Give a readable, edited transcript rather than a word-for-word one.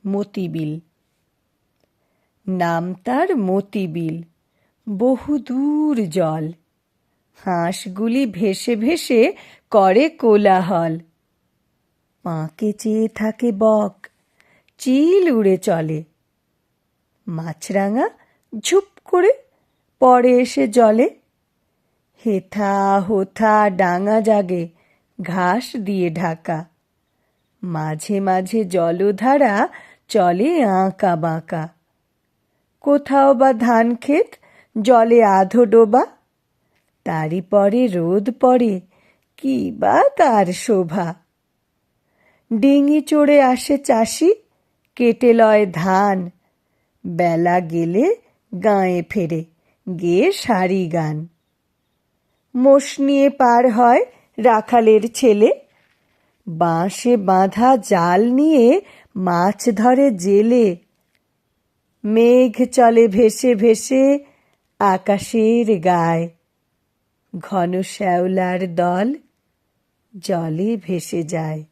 মতিবিল। নাম তার মতিবিল, বহুদূর জল। হাঁসগুলি ভেসে ভেসে করে কোলাহল। পাঁকে চেয়ে থাকে বক, চিল উড়ে চলে। মাছরাঙা ঝুপ করে পড়ে এসে জলে। হেথা হোথা ডাঙা জাগে, ঘাস দিয়ে ঢাকা। মাঝে মাঝে জলধারা চলে আঁকা বাঁকা। কোথাও বা ধান ক্ষেত জলে আধো ডোবা। তারই পরে রোদ পড়ে, কি বা তার শোভা। ডিঙি চড়ে আসে চাষি, কেটে লয় ধান। বেলা গেলে গাঁয়ে ফেরে, গেয়ে সারি গান। মোষ নিয়ে পার হয় রাখালের ছেলে। বাঁশে বাঁধা জাল নিয়ে মাছ ধরে জেলে। মেঘ চলে ভেসে ভেসে আকাশের গায়। ঘন শ্যাওলার দল জলে ভেসে যায়।